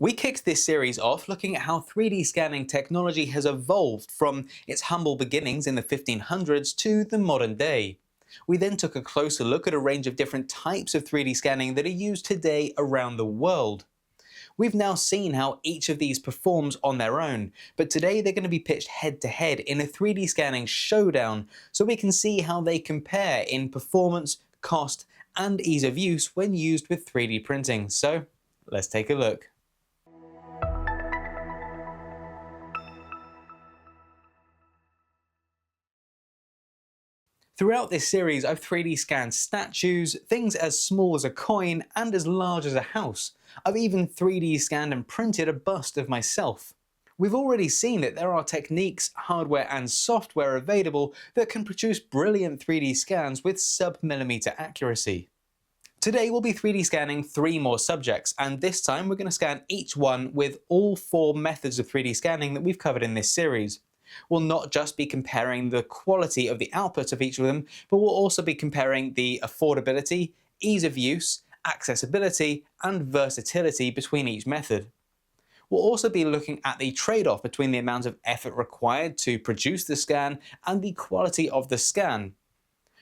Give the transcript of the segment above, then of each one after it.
We kicked this series off looking at how 3D scanning technology has evolved from its humble beginnings in the 1500s to the modern day. We then took a closer look at a range of different types of 3D scanning that are used today around the world. We've now seen how each of these performs on their own, but today they're going to be pitched head to head in a 3D scanning showdown so we can see how they compare in performance, cost, and ease of use when used with 3D printing. So let's take a look. Throughout this series, I've 3D scanned statues, things as small as a coin and as large as a house. I've even 3D scanned and printed a bust of myself. We've already seen that there are techniques, hardware and software available that can produce brilliant 3D scans with sub-millimeter accuracy. Today we'll be 3D scanning 3 more subjects, and this time we're going to scan each one with all 4 methods of 3D scanning that we've covered in this series. We'll not just be comparing the quality of the output of each of them, but we'll also be comparing the affordability, ease of use, accessibility, and versatility between each method. We'll also be looking at the trade-off between the amount of effort required to produce the scan and the quality of the scan.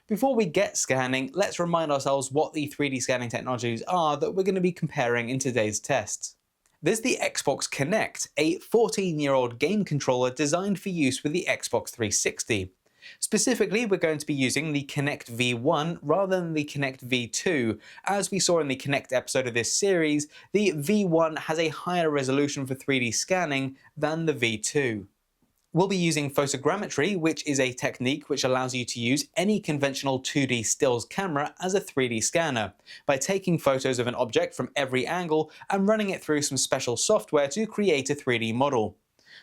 Before we get scanning, let's remind ourselves what the 3D scanning technologies are that we're going to be comparing in today's tests. There's the Xbox Kinect, a 14-year-old game controller designed for use with the Xbox 360. Specifically, we're going to be using the Kinect V1 rather than the Kinect V2. As we saw in the Kinect episode of this series, the V1 has a higher resolution for 3D scanning than the V2. We'll be using photogrammetry, which is a technique which allows you to use any conventional 2D stills camera as a 3D scanner, by taking photos of an object from every angle and running it through some special software to create a 3D model.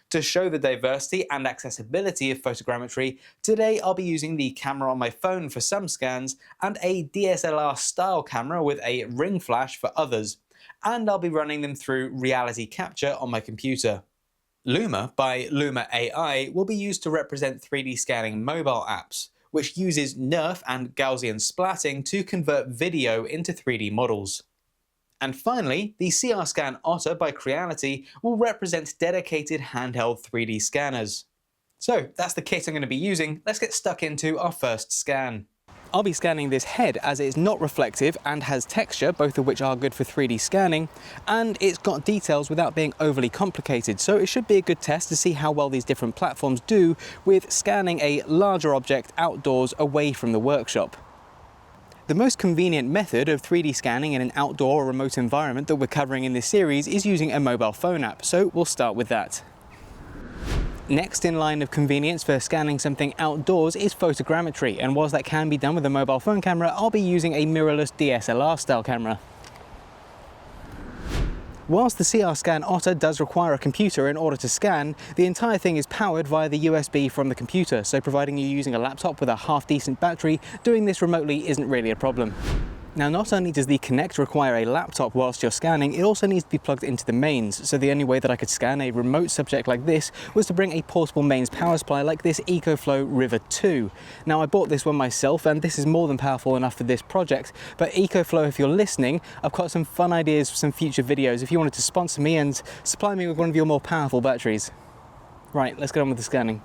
To show the diversity and accessibility of photogrammetry, today I'll be using the camera on my phone for some scans and a DSLR style camera with a ring flash for others, and I'll be running them through reality capture on my computer. Luma by Luma AI will be used to represent 3D scanning mobile apps, which uses NeRF and Gaussian splatting to convert video into 3D models. And finally, the CRScan Otter by Creality will represent dedicated handheld 3D scanners. So that's the kit I'm going to be using. Let's get stuck into our first scan. I'll be scanning this head as it's not reflective and has texture, both of which are good for 3D scanning, and it's got details without being overly complicated, so it should be a good test to see how well these different platforms do with scanning a larger object outdoors away from the workshop. The most convenient method of 3D scanning in an outdoor or remote environment that we're covering in this series is using a mobile phone app, so we'll start with that. Next in line of convenience for scanning something outdoors is photogrammetry, and whilst that can be done with a mobile phone camera, I'll be using a mirrorless DSLR style camera. Whilst the CRScan Otter does require a computer in order to scan, the entire thing is powered via the USB from the computer, so providing you're using a laptop with a half-decent battery, doing this remotely isn't really a problem. Now, not only does the Kinect require a laptop whilst you're scanning, it also needs to be plugged into the mains, so the only way that I could scan a remote subject like this was to bring a portable mains power supply like this EcoFlow River 2. Now, I bought this one myself, and this is more than powerful enough for this project, but EcoFlow, if you're listening, I've got some fun ideas for some future videos if you wanted to sponsor me and supply me with one of your more powerful batteries. Right, let's get on with the scanning.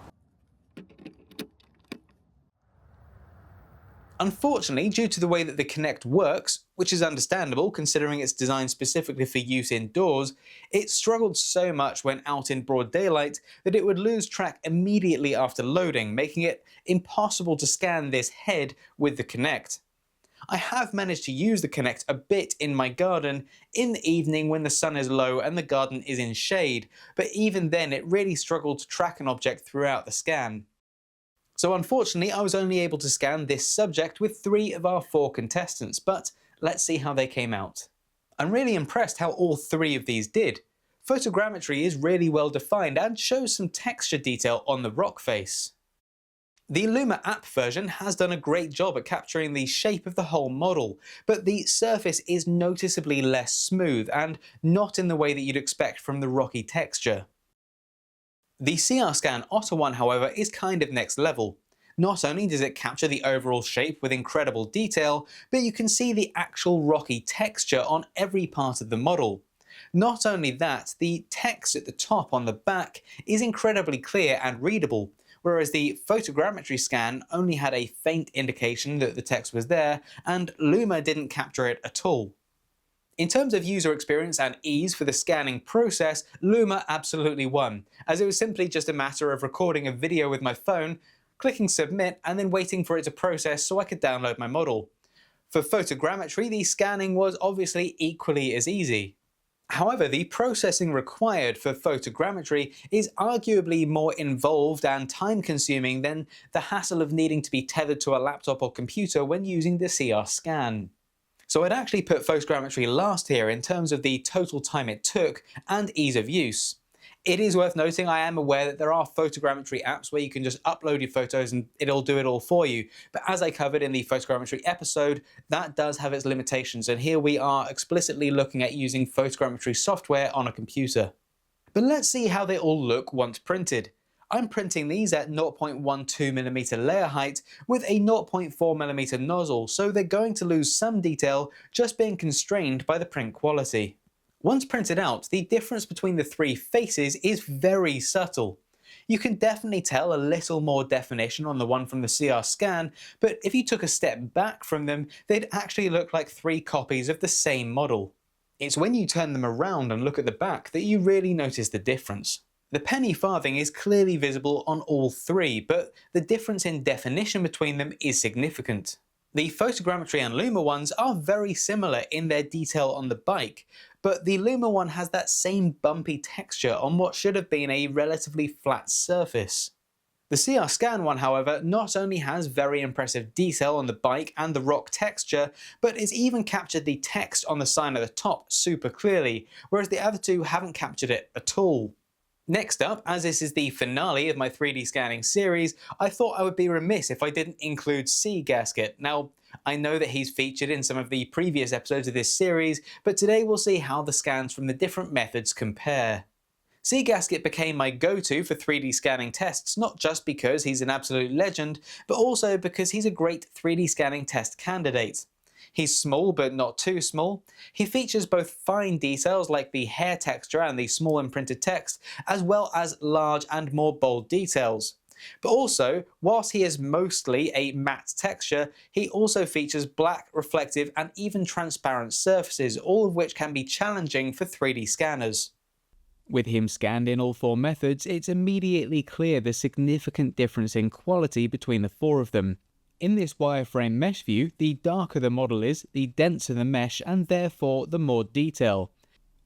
Unfortunately, due to the way that the Kinect works, which is understandable considering it's designed specifically for use indoors, it struggled so much when out in broad daylight that it would lose track immediately after loading, making it impossible to scan this head with the Kinect. I have managed to use the Kinect a bit in my garden in the evening when the sun is low and the garden is in shade, but even then it really struggled to track an object throughout the scan. So unfortunately, I was only able to scan this subject with 3 of our 4 contestants, but let's see how they came out. I'm really impressed how all 3 of these did. Photogrammetry is really well defined and shows some texture detail on the rock face. The Luma app version has done a great job at capturing the shape of the whole model, but the surface is noticeably less smooth and not in the way that you'd expect from the rocky texture. The CRScan Otter one, however, is kind of next level. Not only does it capture the overall shape with incredible detail, but you can see the actual rocky texture on every part of the model. Not only that, the text at the top on the back is incredibly clear and readable, whereas the photogrammetry scan only had a faint indication that the text was there, and Luma didn't capture it at all. In terms of user experience and ease for the scanning process, Luma absolutely won, as it was simply just a matter of recording a video with my phone, clicking submit, and then waiting for it to process so I could download my model. For photogrammetry, the scanning was obviously equally as easy. However, the processing required for photogrammetry is arguably more involved and time-consuming than the hassle of needing to be tethered to a laptop or computer when using the CR scan. So I'd actually put photogrammetry last here in terms of the total time it took and ease of use. It is worth noting I am aware that there are photogrammetry apps where you can just upload your photos and it'll do it all for you, but as I covered in the photogrammetry episode, that does have its limitations, and here we are explicitly looking at using photogrammetry software on a computer. But let's see how they all look once printed. I'm printing these at 0.12mm layer height with a 0.4mm nozzle, so they're going to lose some detail just being constrained by the print quality. Once printed out, the difference between the three faces is very subtle. You can definitely tell a little more definition on the one from the CR scan, but if you took a step back from them, they'd actually look like three copies of the same model. It's when you turn them around and look at the back that you really notice the difference. The penny farthing is clearly visible on all three, but the difference in definition between them is significant. The photogrammetry and Luma ones are very similar in their detail on the bike, but the Luma one has that same bumpy texture on what should have been a relatively flat surface. The CR Scan one, however, not only has very impressive detail on the bike and the rock texture, but it's even captured the text on the sign at the top super clearly, whereas the other two haven't captured it at all. Next up, as this is the finale of my 3D scanning series, I thought I would be remiss if I didn't include Gasket. Now, I know that he's featured in some of the previous episodes of this series, but today we'll see how the scans from the different methods compare. Gasket became my go-to for 3D scanning tests, not just because he's an absolute legend, but also because he's a great 3D scanning test candidate. He's small but not too small. He features both fine details like the hair texture and the small imprinted text, as well as large and more bold details. But also, whilst he is mostly a matte texture, he also features black, reflective and even transparent surfaces, all of which can be challenging for 3D scanners. With him scanned in all four methods, it's immediately clear the significant difference in quality between the four of them. In this wireframe mesh view, the darker the model is, the denser the mesh and therefore the more detail.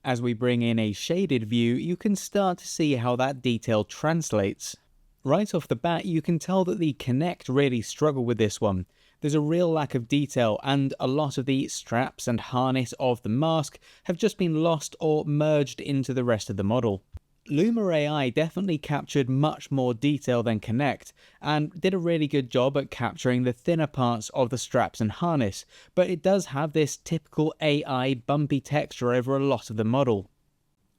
As we bring in a shaded view, you can start to see how that detail translates. Right off the bat, you can tell that the Connect really struggle with this one. There's a real lack of detail, and a lot of the straps and harness of the mask have just been lost or merged into the rest of the model. Luma AI definitely captured much more detail than Connect, and did a really good job at capturing the thinner parts of the straps and harness, but it does have this typical AI bumpy texture over a lot of the model.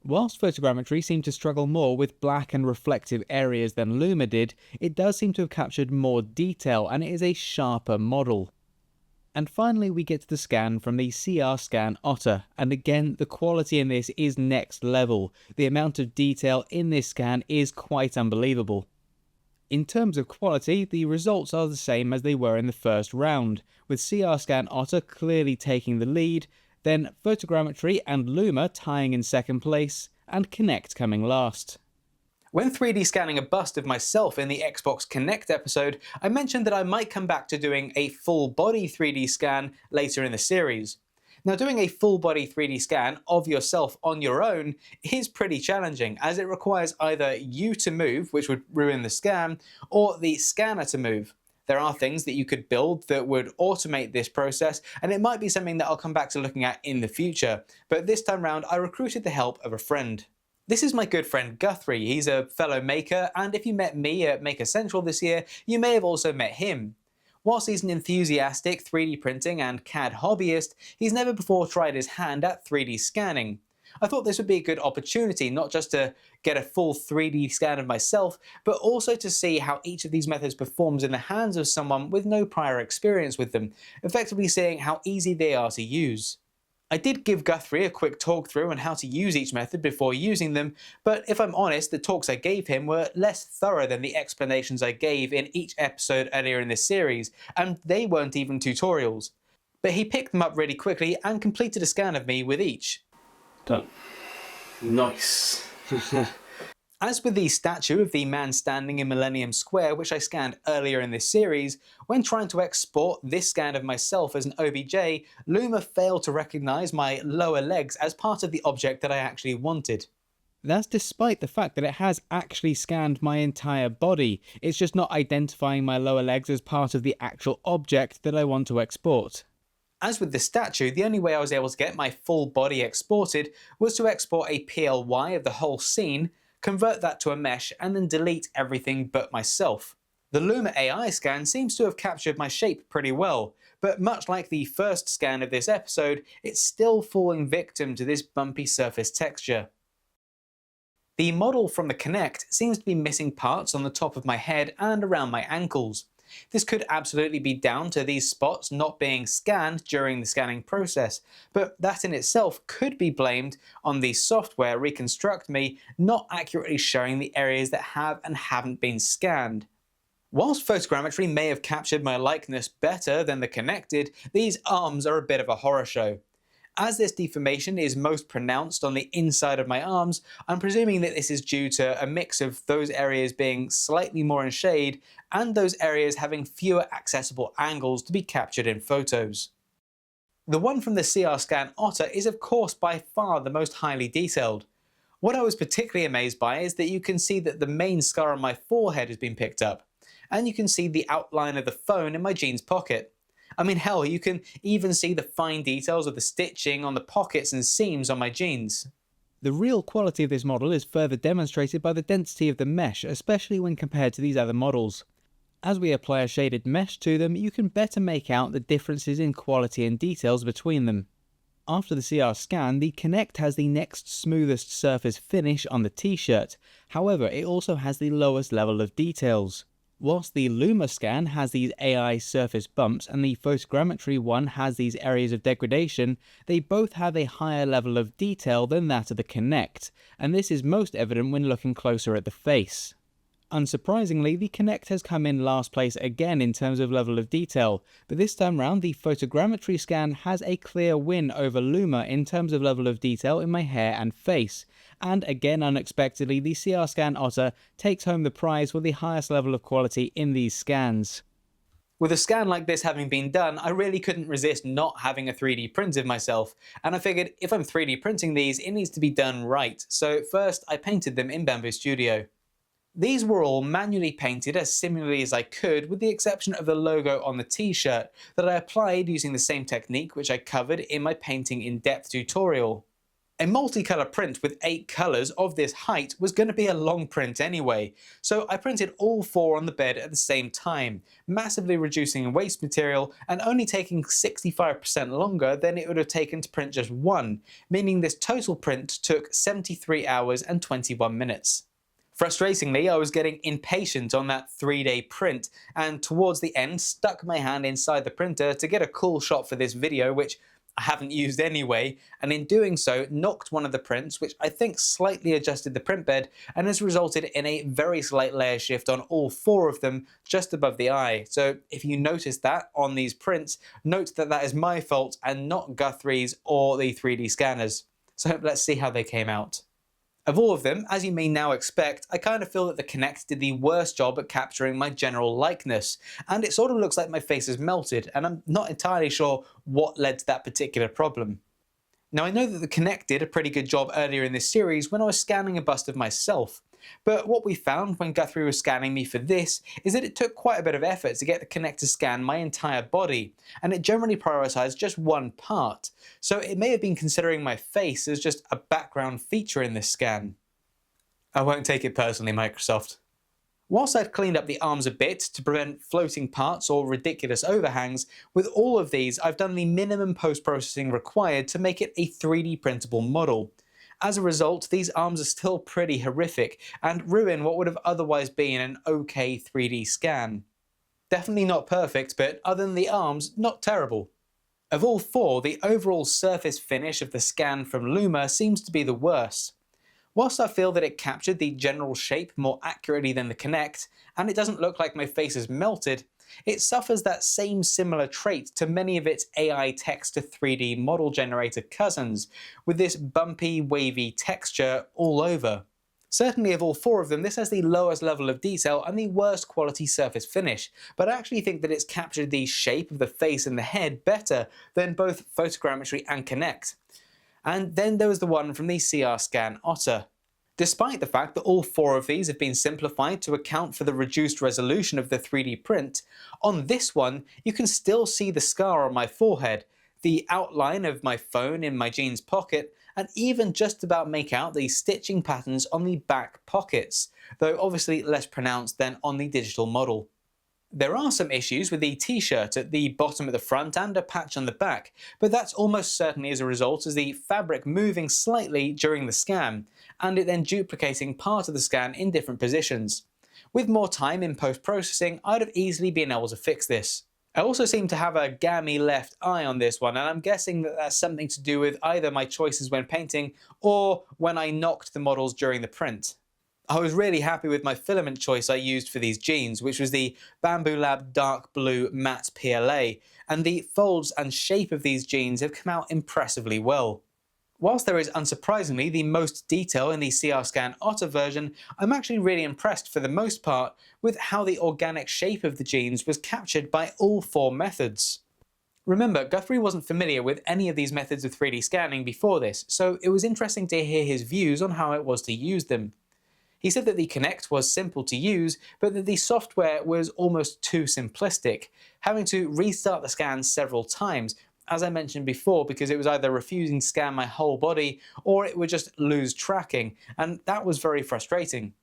Whilst photogrammetry seemed to struggle more with black and reflective areas than Luma did, it does seem to have captured more detail and it is a sharper model. And finally we get to the scan from the CR Scan Otter, and again the quality in this is next level. The amount of detail in this scan is quite unbelievable. In terms of quality, the results are the same as they were in the first round, with CR Scan Otter clearly taking the lead, then photogrammetry and Luma tying in second place, and Connect coming last. When 3D scanning a bust of myself in the Xbox Connect episode, I mentioned that I might come back to doing a full body 3D scan later in the series. Now, doing a full body 3D scan of yourself on your own is pretty challenging, as it requires either you to move, which would ruin the scan, or the scanner to move. There are things that you could build that would automate this process, and it might be something that I'll come back to looking at in the future, but this time round I recruited the help of a friend. This is my good friend Guthrie. He's a fellow maker, and if you met me at Maker Central this year, you may have also met him. Whilst he's an enthusiastic 3D printing and CAD hobbyist, he's never before tried his hand at 3D scanning. I thought this would be a good opportunity not just to get a full 3D scan of myself, but also to see how each of these methods performs in the hands of someone with no prior experience with them, effectively seeing how easy they are to use. I did give Guthrie a quick talk through on how to use each method before using them, but if I'm honest, the talks I gave him were less thorough than the explanations I gave in each episode earlier in this series, and they weren't even tutorials. But he picked them up really quickly and completed a scan of me with each. Done. Nice. As with the statue of the man standing in Millennium Square, which I scanned earlier in this series, when trying to export this scan of myself as an OBJ, Luma failed to recognise my lower legs as part of the object that I actually wanted. That's despite the fact that it has actually scanned my entire body, it's just not identifying my lower legs as part of the actual object that I want to export. As with the statue, the only way I was able to get my full body exported was to export a PLY of the whole scene, convert that to a mesh, and then delete everything but myself. The Luma AI scan seems to have captured my shape pretty well, but much like the first scan of this episode, it's still falling victim to this bumpy surface texture. The model from the Kinect seems to be missing parts on the top of my head and around my ankles. This could absolutely be down to these spots not being scanned during the scanning process, but that in itself could be blamed on the software Reconstruct Me not accurately showing the areas that have and haven't been scanned. Whilst photogrammetry may have captured my likeness better than the Connected, these arms are a bit of a horror show. As this deformation is most pronounced on the inside of my arms, I'm presuming that this is due to a mix of those areas being slightly more in shade and those areas having fewer accessible angles to be captured in photos. The one from the CR Scan Otter is of course by far the most highly detailed. What I was particularly amazed by is that you can see that the main scar on my forehead has been picked up, and you can see the outline of the phone in my jeans pocket. I mean hell, you can even see the fine details of the stitching on the pockets and seams on my jeans. The real quality of this model is further demonstrated by the density of the mesh, especially when compared to these other models. As we apply a shaded mesh to them, you can better make out the differences in quality and details between them. After the CR scan, the Kinect has the next smoothest surface finish on the t-shirt, however it also has the lowest level of details. Whilst the Luma scan has these AI surface bumps and the photogrammetry one has these areas of degradation, they both have a higher level of detail than that of the Kinect, and this is most evident when looking closer at the face. Unsurprisingly, the Kinect has come in last place again in terms of level of detail, but this time round the photogrammetry scan has a clear win over Luma in terms of level of detail in my hair and face, and again unexpectedly the CR Scan Otter takes home the prize for the highest level of quality in these scans. With a scan like this having been done, I really couldn't resist not having a 3D print of myself, and I figured if I'm 3D printing these, it needs to be done right, so first I painted them in Bamboo Studio. These were all manually painted as similarly as I could, with the exception of the logo on the t-shirt that I applied using the same technique which I covered in my painting in-depth tutorial. A multicolour print with 8 colours of this height was going to be a long print anyway, so I printed all 4 on the bed at the same time, massively reducing waste material and only taking 65% longer than it would have taken to print just one, meaning this total print took 73 hours and 21 minutes. Frustratingly, I was getting impatient on that 3-day print, and towards the end stuck my hand inside the printer to get a cool shot for this video, which I haven't used anyway, and in doing so knocked one of the prints, which I think slightly adjusted the print bed and has resulted in a very slight layer shift on all 4 of them just above the eye. So if you notice that on these prints, note that that is my fault and not Guthrie's or the 3D scanners. So let's see how they came out. Of all of them, as you may now expect, I kind of feel that the Kinect did the worst job at capturing my general likeness, and it sort of looks like my face is melted, and I'm not entirely sure what led to that particular problem. Now I know that the Kinect did a pretty good job earlier in this series when I was scanning a bust of myself, but what we found when Guthrie was scanning me for this is that it took quite a bit of effort to get the Kinect to scan my entire body, and it generally prioritised just one part, so it may have been considering my face as just a background feature in this scan. I won't take it personally, Microsoft. Whilst I've cleaned up the arms a bit to prevent floating parts or ridiculous overhangs, with all of these I've done the minimum post-processing required to make it a 3D printable model. As a result, these arms are still pretty horrific and ruin what would have otherwise been an okay 3D scan. Definitely not perfect, but other than the arms, not terrible. Of all four, the overall surface finish of the scan from Luma seems to be the worst. Whilst I feel that it captured the general shape more accurately than the Kinect, and it doesn't look like my face is melted, it suffers that same similar trait to many of its AI text to 3D model generator cousins, with this bumpy, wavy texture all over. Certainly of all four of them, this has the lowest level of detail and the worst quality surface finish, but I actually think that it's captured the shape of the face and the head better than both photogrammetry and Kinect. And then there was the one from the CR Scan Otter. Despite the fact that all four of these have been simplified to account for the reduced resolution of the 3D print, on this one you can still see the scar on my forehead, the outline of my phone in my jeans pocket, and even just about make out the stitching patterns on the back pockets, though obviously less pronounced than on the digital model. There are some issues with the t-shirt at the bottom at the front and a patch on the back, but that's almost certainly as a result of the fabric moving slightly during the scan, and it then duplicating part of the scan in different positions. With more time in post-processing, I'd have easily been able to fix this. I also seem to have a gammy left eye on this one, and I'm guessing that that's something to do with either my choices when painting or when I knocked the models during the print. I was really happy with my filament choice I used for these jeans, which was the Bamboo Lab Dark Blue Matte PLA, and the folds and shape of these jeans have come out impressively well. Whilst there is unsurprisingly the most detail in the CR Scan Otter version, I'm actually really impressed for the most part with how the organic shape of the jeans was captured by all four methods. Remember, Guthrie wasn't familiar with any of these methods of 3D scanning before this, so it was interesting to hear his views on how it was to use them. He said that the Kinect was simple to use, but that the software was almost too simplistic, having to restart the scan several times, as I mentioned before, because it was either refusing to scan my whole body or it would just lose tracking, and that was very frustrating.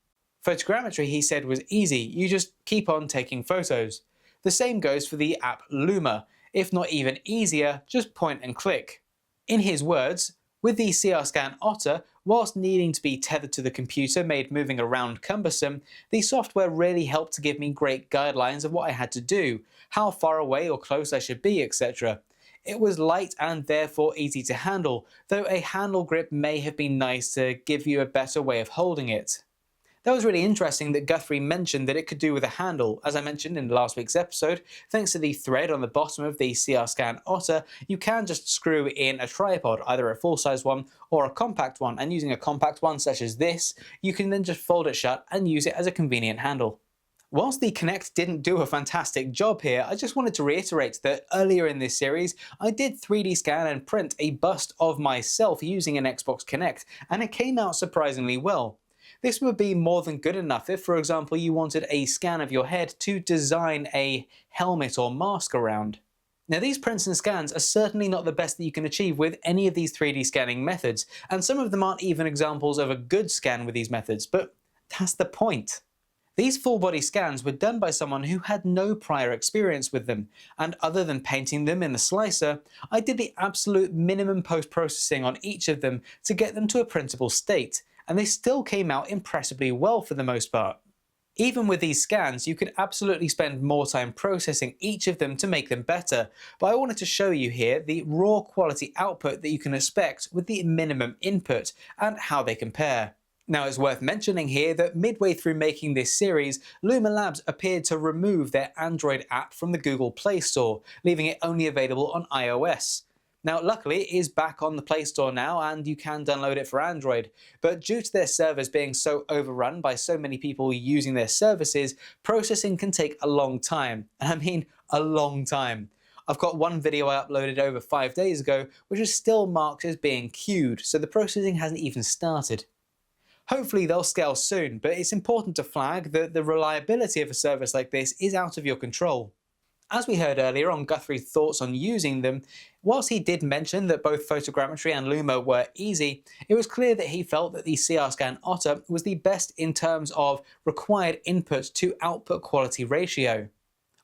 Photogrammetry, he said, was easy, you just keep on taking photos. The same goes for the app Luma, if not even easier, just point and click. In his words, with the CR Scan Otter, whilst needing to be tethered to the computer made moving around cumbersome, the software really helped to give me great guidelines of what I had to do, how far away or close I should be, etc. It was light and therefore easy to handle, though a handle grip may have been nice to give you a better way of holding it. That was really interesting that Guthrie mentioned that it could do with a handle. As I mentioned in last week's episode, thanks to the thread on the bottom of the CR Scan Otter, you can just screw in a tripod, either a full-size one or a compact one, and using a compact one such as this, you can then just fold it shut and use it as a convenient handle. Whilst the Kinect didn't do a fantastic job here, I just wanted to reiterate that earlier in this series, I did 3D scan and print a bust of myself using an Xbox Kinect, and it came out surprisingly well. This would be more than good enough if, for example, you wanted a scan of your head to design a helmet or mask around. Now, these prints and scans are certainly not the best that you can achieve with any of these 3D scanning methods, and some of them aren't even examples of a good scan with these methods, but that's the point. These full-body scans were done by someone who had no prior experience with them, and other than painting them in the slicer, I did the absolute minimum post-processing on each of them to get them to a printable state, and they still came out impressively well for the most part. Even with these scans, you could absolutely spend more time processing each of them to make them better, but I wanted to show you here the raw quality output that you can expect with the minimum input, and how they compare. Now, it's worth mentioning here that midway through making this series, Luma Labs appeared to remove their Android app from the Google Play Store, leaving it only available on iOS. Now, luckily, it is back on the Play Store now and you can download it for Android, but due to their servers being so overrun by so many people using their services, processing can take a long time. And I mean a long time. I've got one video I uploaded over 5 days ago, which is still marked as being queued, so the processing hasn't even started. Hopefully they'll scale soon, but it's important to flag that the reliability of a service like this is out of your control. As we heard earlier on Guthrie's thoughts on using them, whilst he did mention that both photogrammetry and Luma were easy, it was clear that he felt that the CR Scan Otter was the best in terms of required input to output quality ratio.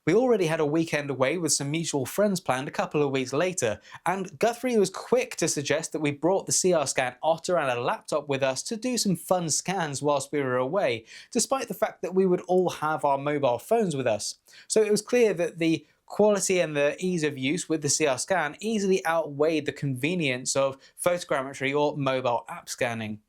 We already had a weekend away with some mutual friends planned a couple of weeks later, and Guthrie was quick to suggest that we brought the CR Scan Otter and a laptop with us to do some fun scans whilst we were away, despite the fact that we would all have our mobile phones with us. So it was clear that the quality and the ease of use with the CR scan easily outweighed the convenience of photogrammetry or mobile app scanning.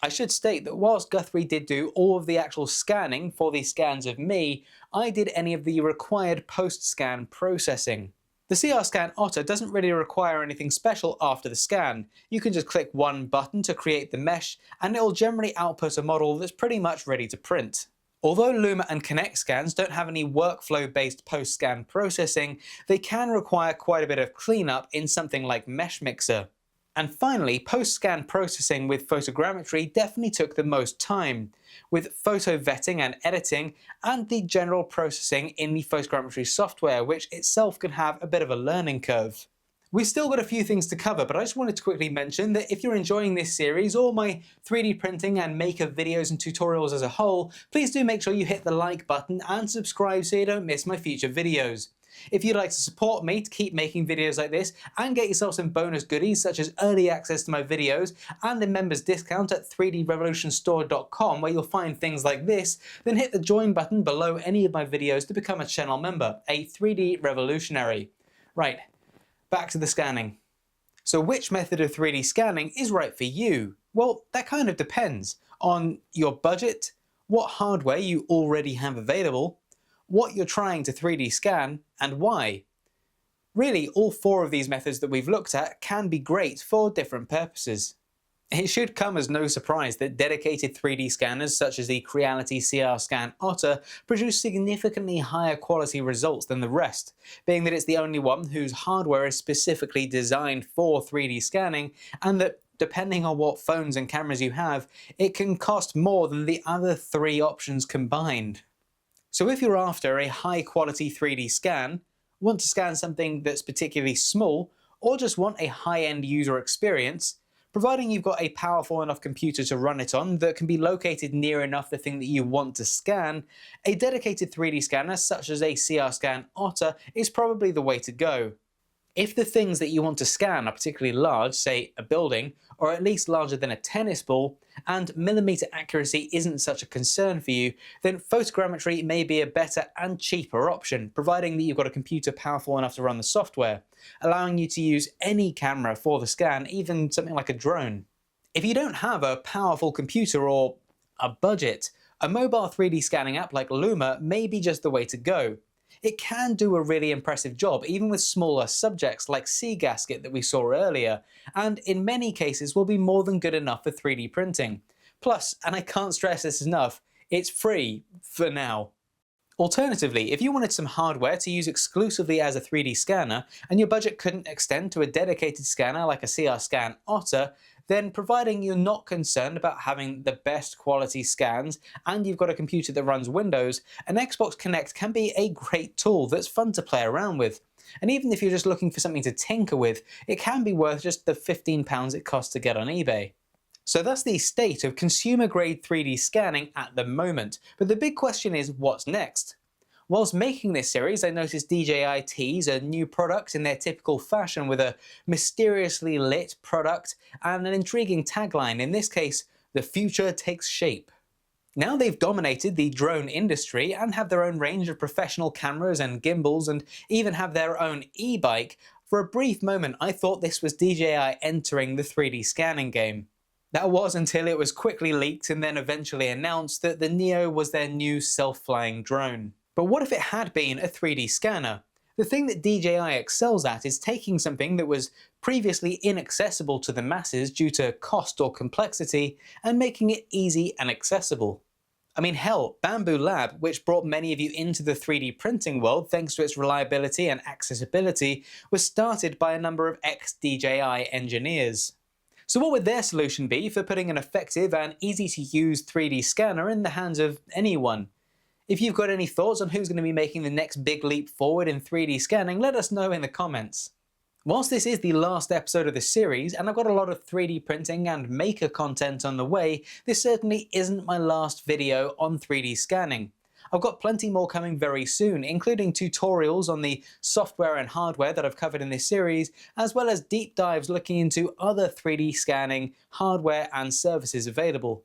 I should state that whilst Guthrie did do all of the actual scanning for the scans of me, I did any of the required post-scan processing. The CR Scan Otter doesn't really require anything special after the scan. You can just click one button to create the mesh, and it will generally output a model that's pretty much ready to print. Although Luma and Kinect scans don't have any workflow-based post-scan processing, they can require quite a bit of cleanup in something like Mesh Mixer. And finally, post-scan processing with photogrammetry definitely took the most time, with photo vetting and editing, and the general processing in the photogrammetry software, which itself can have a bit of a learning curve. We've still got a few things to cover, but I just wanted to quickly mention that if you're enjoying this series or my 3D printing and maker videos and tutorials as a whole, please do make sure you hit the like button and subscribe so you don't miss my future videos. If you'd like to support me to keep making videos like this and get yourself some bonus goodies such as early access to my videos and a members discount at 3drevolutionstore.com where you'll find things like this, then hit the join button below any of my videos to become a channel member, a 3D revolutionary. Right, back to the scanning. So which method of 3D scanning is right for you? Well, that kind of depends on your budget, what hardware you already have available, what you're trying to 3D scan, and why. Really, all four of these methods that we've looked at can be great for different purposes. It should come as no surprise that dedicated 3D scanners such as the Creality CR Scan Otter produce significantly higher quality results than the rest, being that it's the only one whose hardware is specifically designed for 3D scanning, and that depending on what phones and cameras you have, it can cost more than the other three options combined. So if you're after a high quality 3D scan, want to scan something that's particularly small, or just want a high-end user experience, providing you've got a powerful enough computer to run it on that can be located near enough the thing that you want to scan, a dedicated 3D scanner such as a CR Scan Otter is probably the way to go. If the things that you want to scan are particularly large, say a building, or at least larger than a tennis ball, and millimeter accuracy isn't such a concern for you, then photogrammetry may be a better and cheaper option, providing that you've got a computer powerful enough to run the software, allowing you to use any camera for the scan, even something like a drone. If you don't have a powerful computer or a budget, a mobile 3D scanning app like Luma may be just the way to go. It can do a really impressive job even with smaller subjects like Sea Gasket that we saw earlier, and in many cases will be more than good enough for 3D printing. Plus, and I can't stress this enough, it's free for now. Alternatively, if you wanted some hardware to use exclusively as a 3D scanner and your budget couldn't extend to a dedicated scanner like a CR Scan Otter, then providing you're not concerned about having the best quality scans and you've got a computer that runs Windows, an Xbox Kinect can be a great tool that's fun to play around with. And even if you're just looking for something to tinker with, it can be worth just the £15 it costs to get on eBay. So that's the state of consumer-grade 3D scanning at the moment, but the big question is what's next? Whilst making this series, I noticed DJI tease a new product in their typical fashion with a mysteriously lit product and an intriguing tagline, in this case, "The future takes shape." Now they've dominated the drone industry and have their own range of professional cameras and gimbals and even have their own e-bike, for a brief moment I thought this was DJI entering the 3D scanning game. That was until it was quickly leaked and then eventually announced that the Neo was their new self-flying drone. But what if it had been a 3D scanner? The thing that DJI excels at is taking something that was previously inaccessible to the masses due to cost or complexity and making it easy and accessible. I mean, hell, Bamboo Lab, which brought many of you into the 3D printing world thanks to its reliability and accessibility, was started by a number of ex-DJI engineers. So what would their solution be for putting an effective and easy-to-use 3D scanner in the hands of anyone? If you've got any thoughts on who's going to be making the next big leap forward in 3D scanning, let us know in the comments. Whilst this is the last episode of the series, and I've got a lot of 3D printing and maker content on the way, this certainly isn't my last video on 3D scanning. I've got plenty more coming very soon, including tutorials on the software and hardware that I've covered in this series, as well as deep dives looking into other 3D scanning hardware and services available.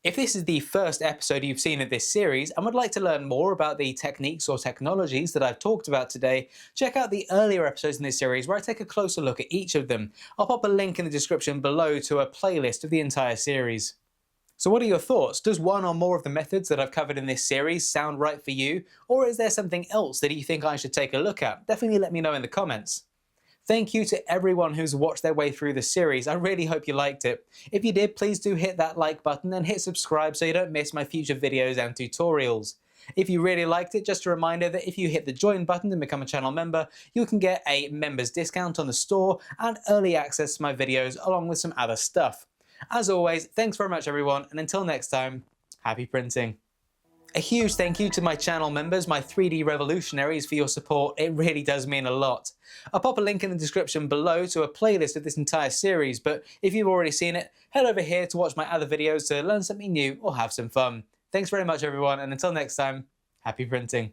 If this is the first episode you've seen of this series and would like to learn more about the techniques or technologies that I've talked about today, check out the earlier episodes in this series where I take a closer look at each of them. I'll pop a link in the description below to a playlist of the entire series. So what are your thoughts? Does one or more of the methods that I've covered in this series sound right for you? Or is there something else that you think I should take a look at? Definitely let me know in the comments. Thank you to everyone who's watched their way through the series. I really hope you liked it. If you did, please do hit that like button and hit subscribe so you don't miss my future videos and tutorials. If you really liked it, just a reminder that if you hit the join button and become a channel member, you can get a member's discount on the store and early access to my videos along with some other stuff. As always, thanks very much everyone, and until next time, happy printing. A huge thank you to my channel members, my 3D revolutionaries, for your support. It really does mean a lot. I'll pop a link in the description below to a playlist of this entire series, but if you've already seen it, head over here to watch my other videos to learn something new or have some fun. Thanks very much everyone, and until next time, happy printing.